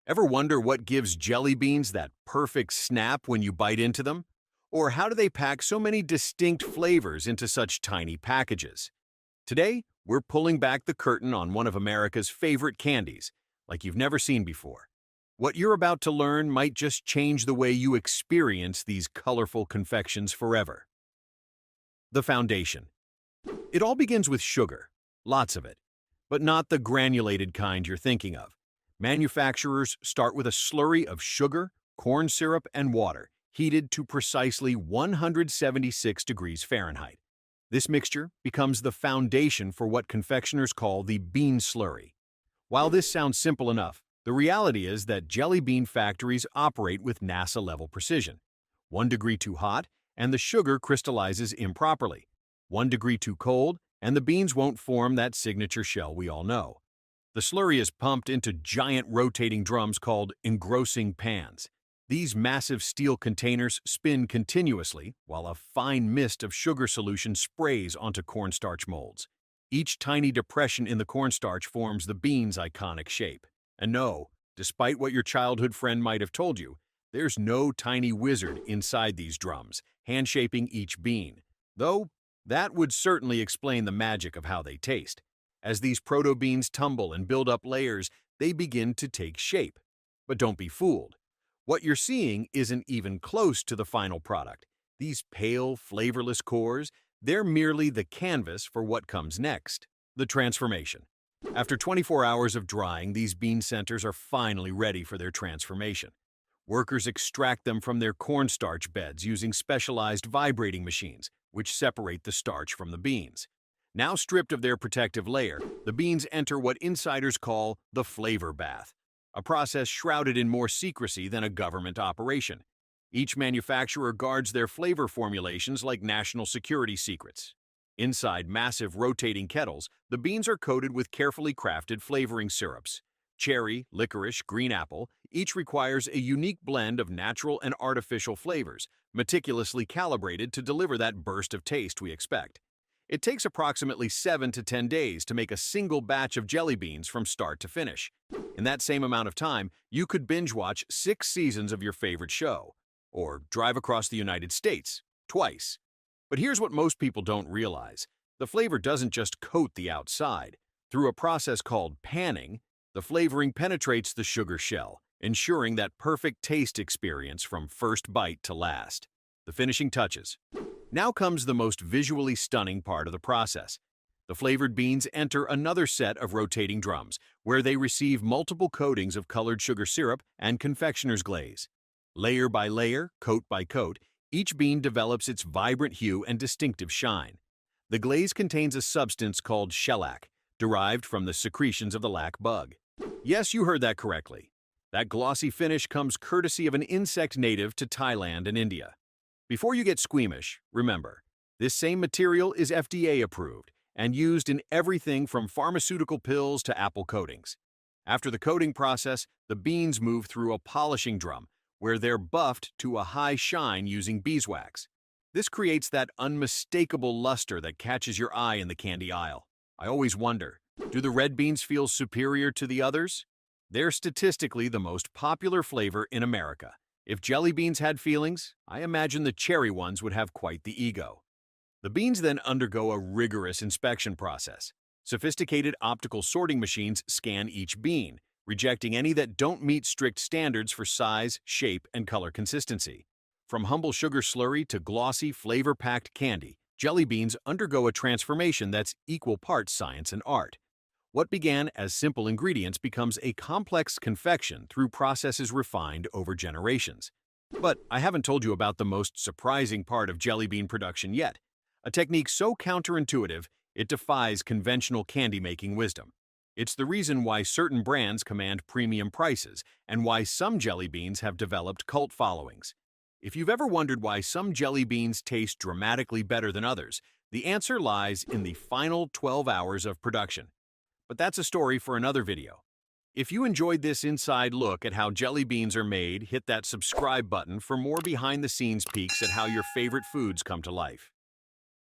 Ever wonder what gives jelly beans that perfect snap when you bite into them? Or how do they pack so many distinct flavors into such tiny packages? Today, we're pulling back the curtain on one of America's favorite candies, like you've never seen before. What you're about to learn might just change the way you experience these colorful confections forever. The foundation. It all begins with sugar, lots of it, but not the granulated kind you're thinking of. Manufacturers start with a slurry of sugar, corn syrup, and water, heated to precisely 176 degrees Fahrenheit. This mixture becomes the foundation for what confectioners call the bean slurry. While this sounds simple enough, the reality is that jelly bean factories operate with NASA-level precision. 1 degree too hot, and the sugar crystallizes improperly. 1 degree too cold, and the beans won't form that signature shell we all know. The slurry is pumped into giant rotating drums called engrossing pans. These massive steel containers spin continuously while a fine mist of sugar solution sprays onto cornstarch molds. Each tiny depression in the cornstarch forms the bean's iconic shape. And no, despite what your childhood friend might have told you, there's no tiny wizard inside these drums, hand-shaping each bean. Though, that would certainly explain the magic of how they taste. As these proto-beans tumble and build up layers, they begin to take shape. But don't be fooled. What you're seeing isn't even close to the final product. These pale, flavorless cores, they're merely the canvas for what comes next, the transformation. After 24 hours of drying, these bean centers are finally ready for their transformation. Workers extract them from their cornstarch beds using specialized vibrating machines, which separate the starch from the beans. Now stripped of their protective layer, the beans enter what insiders call the flavor bath, a process shrouded in more secrecy than a government operation. Each manufacturer guards their flavor formulations like national security secrets. Inside massive rotating kettles, the beans are coated with carefully crafted flavoring syrups. Cherry, licorice, green apple, each requires a unique blend of natural and artificial flavors, meticulously calibrated to deliver that burst of taste we expect. It takes approximately 7 to 10 days to make a single batch of jelly beans from start to finish. In that same amount of time, you could binge-watch 6 seasons of your favorite show, or drive across the United States, twice. But here's what most people don't realize. The flavor doesn't just coat the outside. Through a process called panning, the flavoring penetrates the sugar shell, ensuring that perfect taste experience from first bite to last. The finishing touches. Now comes the most visually stunning part of the process. The flavored beans enter another set of rotating drums, where they receive multiple coatings of colored sugar syrup and confectioner's glaze. Layer by layer, coat by coat, each bean develops its vibrant hue and distinctive shine. The glaze contains a substance called shellac, derived from the secretions of the lac bug. Yes, you heard that correctly. That glossy finish comes courtesy of an insect native to Thailand and India. Before you get squeamish, remember, this same material is FDA approved and used in everything from pharmaceutical pills to apple coatings. After the coating process, the beans move through a polishing drum, where they're buffed to a high shine using beeswax. This creates that unmistakable luster that catches your eye in the candy aisle. I always wonder, do the red beans feel superior to the others? They're statistically the most popular flavor in America. If jelly beans had feelings, I imagine the cherry ones would have quite the ego. The beans then undergo a rigorous inspection process. Sophisticated optical sorting machines scan each bean, rejecting any that don't meet strict standards for size, shape, and color consistency. From humble sugar slurry to glossy, flavor-packed candy, jelly beans undergo a transformation that's equal parts science and art. What began as simple ingredients becomes a complex confection through processes refined over generations. But I haven't told you about the most surprising part of jelly bean production yet, a technique so counterintuitive it defies conventional candy-making wisdom. It's the reason why certain brands command premium prices and why some jelly beans have developed cult followings. If you've ever wondered why some jelly beans taste dramatically better than others, the answer lies in the final 12 hours of production. But that's a story for another video. If you enjoyed this inside look at how jelly beans are made, hit that subscribe button for more behind-the-scenes peeks at how your favorite foods come to life.